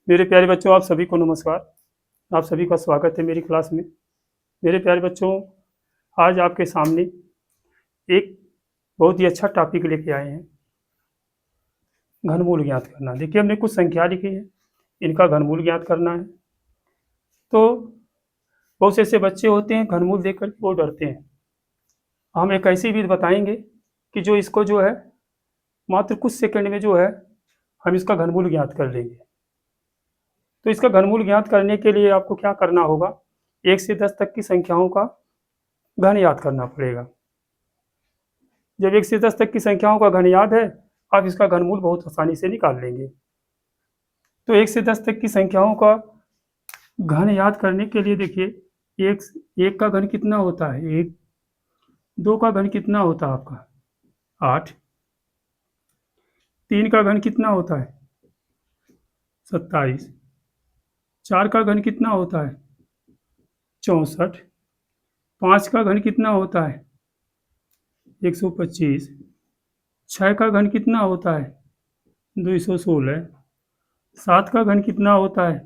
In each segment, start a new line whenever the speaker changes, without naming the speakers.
मेरे प्यारे बच्चों, आप सभी को नमस्कार। आप सभी का स्वागत है मेरी क्लास में। मेरे प्यारे बच्चों, आज आपके सामने एक बहुत ही अच्छा टॉपिक लेके आए हैं, घनमूल ज्ञात करना। देखिए, हमने कुछ संख्या लिखी है, इनका घनमूल ज्ञात करना है। तो बहुत से ऐसे बच्चे होते हैं, घनमूल देखकर वो डरते हैं। हम एक ऐसी विधि बताएंगे कि जो इसको जो है मात्र कुछ सेकंड में जो है हम इसका घनमूल ज्ञात कर लेंगे। तो इसका घनमूल ज्ञात करने के लिए आपको क्या करना होगा, 1 से 10 तक की संख्याओं का घन याद करना पड़ेगा। जब 1 से 10 तक की संख्याओं का घन याद है, आप इसका घनमूल बहुत आसानी से निकाल लेंगे। तो 1 से 10 तक की संख्याओं का घन याद करने के लिए देखिए, एक एक का घन कितना होता है, 1। 2 का घन कितना होता है आपका, 8। 3 का घन कितना होता है, 27। 4 का घन कितना होता है, 64। 5 का घन कितना होता है, 125। 6 का घन कितना होता है, 216। 7 का घन कितना होता है,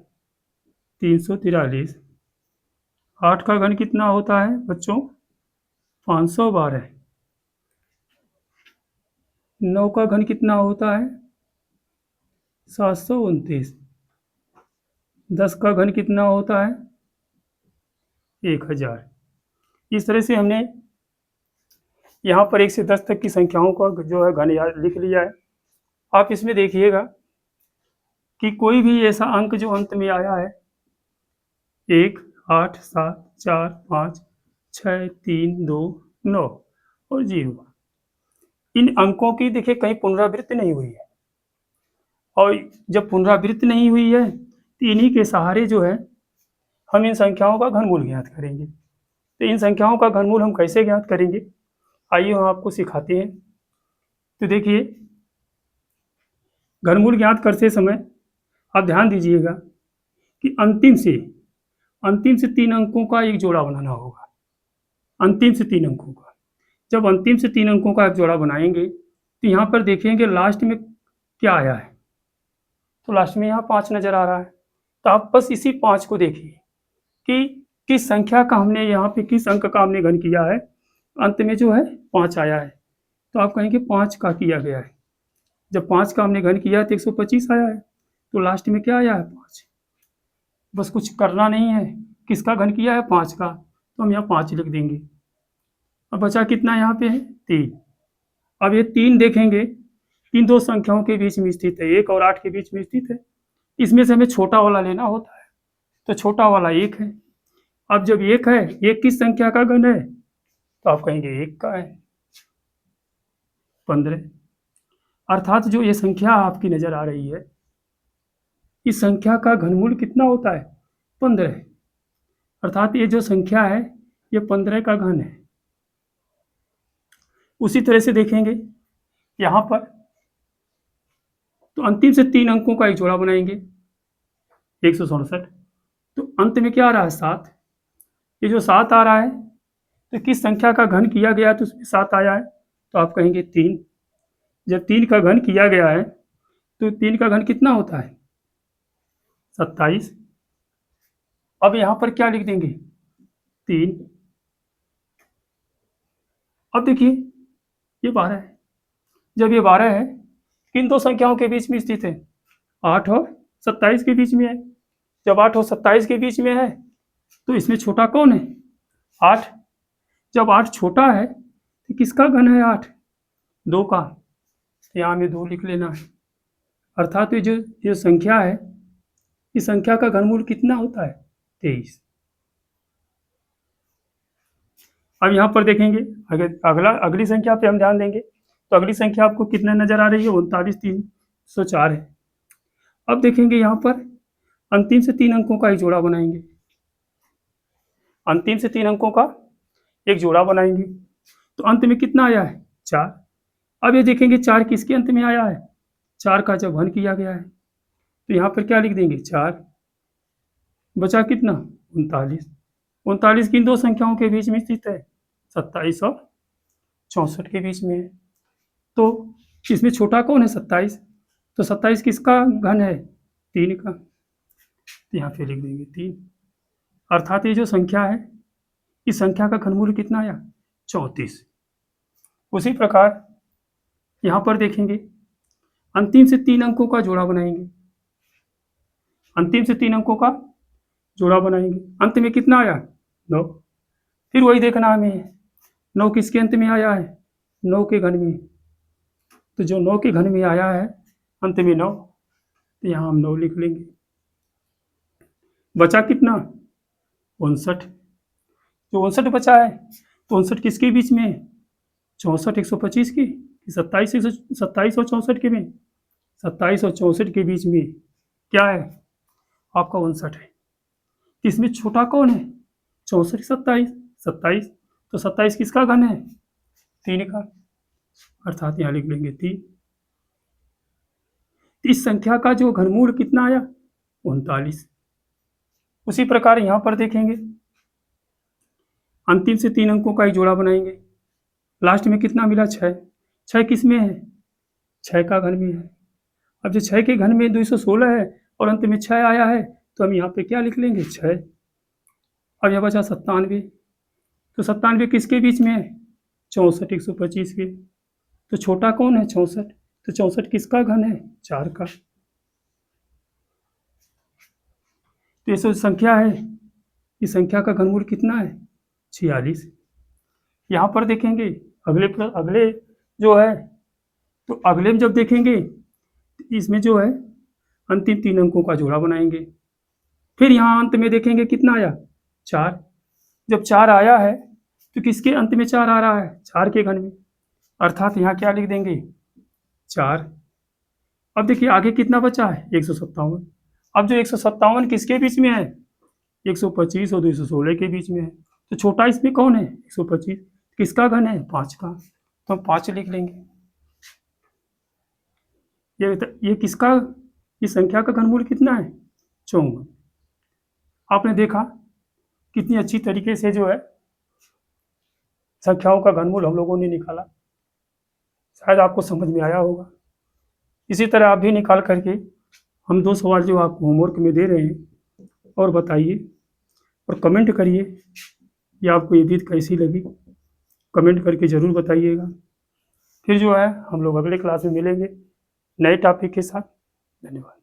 343। 8 का घन कितना होता है बच्चों, 512। 9 का घन कितना होता है, 729। 10 का घन कितना होता है, 1000। इस तरह से हमने यहाँ पर 1 से 10 तक की संख्याओं का जो है घन याद लिख लिया है। आप इसमें देखिएगा कि कोई भी ऐसा अंक जो अंत में आया है, 1, 8, 7, 4, 5, 6, 3, 2, 9 और 0, इन अंकों की देखिए कहीं पुनरावृत्ति नहीं हुई है। और जब पुनरावृत्ति नहीं हुई है तो इन्हीं के सहारे जो है हम इन संख्याओं का घनमूल ज्ञात करेंगे। तो इन संख्याओं का घनमूल हम कैसे ज्ञात करेंगे, आइए हम आपको सिखाते हैं। तो देखिए, घनमूल ज्ञात करते समय आप ध्यान दीजिएगा कि अंतिम से 3 अंकों का एक जोड़ा बनाना होगा। अंतिम से 3 अंकों का, जब अंतिम से 3 अंकों का आप जोड़ा बनाएंगे तो यहाँ पर देखेंगे लास्ट में क्या आया है। तो लास्ट में यहाँ 5 नज़र आ रहा है। तो आप बस इसी 5 को देखिए कि किस संख्या का हमने यहाँ पे, किस अंक का हमने घन किया है। अंत में जो है 5 आया है, तो आप कहेंगे 5 का किया गया है। जब 5 का हमने घन किया है तो 125 आया है। तो लास्ट में क्या आया है, 5। बस कुछ करना नहीं है, किसका घन किया है, 5 का, तो हम यहाँ 5 लिख देंगे। अब बचा कितना यहाँ पे है, 3। अब ये 3 देखेंगे, इन दो संख्याओं के बीच में स्थित है, 1 और 8 के बीच में स्थित है। इसमें से हमें छोटा वाला लेना होता है, तो छोटा वाला 1 है। अब जब 1 है, 1 किस संख्या का घन है, तो आप कहेंगे 1 का है, 15। अर्थात जो ये संख्या आपकी नजर आ रही है, इस संख्या का घनमूल कितना होता है, 15। अर्थात ये जो संख्या है ये 15 का घन है। उसी तरह से देखेंगे यहाँ पर, तो अंतिम से 3 अंकों का एक जोड़ा बनाएंगे, 167। तो अंत में क्या आ रहा है, 7। ये जो 7 आ रहा है, तो किस संख्या का घन किया गया है, तो उसमें 7 आया है, तो आप कहेंगे 3। जब 3 का घन किया गया है तो 3 का घन कितना होता है, 27। अब यहाँ पर क्या लिख देंगे, 3। अब देखिए ये 12 है। जब ये 12 है, किन दो संख्याओं के बीच में स्थित है, 8 और 27 के बीच में है। जब 8 और 27 के बीच में है तो इसमें छोटा कौन है, 8। जब 8 छोटा है तो किसका घन है, 8, 2 का, तो यहाँ में 2 लिख लेना है। अर्थात ये जो संख्या है, इस संख्या का घनमूल कितना होता है, 23। अब यहाँ पर देखेंगे अगली संख्या पे हम ध्यान देंगे, तो अगली संख्या आपको कितना नजर आ रही है, 39304 है। अब देखेंगे यहाँ पर अंतिम से 3 अंकों का एक जोड़ा बनाएंगे, अंतिम से 3 अंकों का एक जोड़ा बनाएंगे, तो अंत में कितना आया है, 4। अब ये देखेंगे 4 किसके अंत में आया है, 4 का जब घन किया गया है, तो यहाँ पर क्या लिख देंगे, 4। बचा कितना, 39। 39 किन दो संख्याओं के बीच में स्थित है, 27 और 64 के बीच में है। तो इसमें छोटा कौन है, 27। तो 27 किसका घन है, 3 का। तो यहाँ पे लिख देंगे 3। अर्थात ये जो संख्या है, इस संख्या का घनमूल कितना आया? 34। उसी प्रकार यहाँ पर देखेंगे, अंतिम से 3 अंकों का जोड़ा बनाएंगे। अंतिम से 3 अंकों का जोड़ा बनाएंगे। अंत में कितना आया? 9। फिर वही देखना हमें, 9 किसके अंत में आया है? 9 के घन में। तो जो 9 के घन में आया है अंत में 9, तो यहाँ हम 9 लिख लेंगे। बचा कितना? 59। जो 59 बचा है, तो 59 किसके बीच में है? 64 125 की, 27 और 64 के में? 27 और 64 के बीच में क्या है? आपका 59 है। इसमें छोटा कौन है? 64 27 27। तो 27 किसका घन है? 3 का। अर्थात यहाँ लिख लेंगे 3। इस संख्या का जो घनमूल कितना आया? 39। उसी प्रकार यहाँ पर देखेंगे, अंतिम से 3 अंकों का एक जोड़ा बनाएंगे। लास्ट में कितना मिला? 6। 6 किस में है? 6 का घन में है। अब जो 6 के घन में 216 है और अंत में 6 आया है, तो हम यहाँ पे क्या लिख लेंगे? 6। अब यह बचा 97। तो 97 किसके बीच में है? 64 125 के। तो छोटा कौन है? 64। तो 64 किसका घन है? 4 का। तो ये जो संख्या है, इस संख्या का घनमूल कितना है? 46। यहाँ पर देखेंगे अगले जो है, तो अगले में जब देखेंगे, इसमें जो है अंतिम 3 अंकों का जोड़ा बनाएंगे। फिर यहाँ अंत में देखेंगे कितना आया? 4। जब 4 आया है, तो किसके अंत में 4 आ रहा है? 4 के घन में। अर्थात यहाँ क्या लिख देंगे? 4। अब देखिए आगे कितना बचा है? 157। अब जो 157 किसके बीच में है? 125 और 216 के बीच में है। तो छोटा इसमें कौन है? 125। किसका घन है? 5 का। तो हम 5 लिख लेंगे। ये किसका, इस संख्या का घनमूल कितना है? 54। आपने देखा कितनी अच्छी तरीके से जो है संख्याओं का घनमूल हम लोगों ने निकाला। शायद आपको समझ में आया होगा। इसी तरह आप भी निकाल करके हम 2 सवाल जो आपको होमवर्क में दे रहे हैं और बताइए और कमेंट करिए कि आपको ये विधि कैसी लगी। कमेंट करके ज़रूर बताइएगा। फिर जो है हम लोग अगले क्लास में मिलेंगे नए टॉपिक के साथ। धन्यवाद।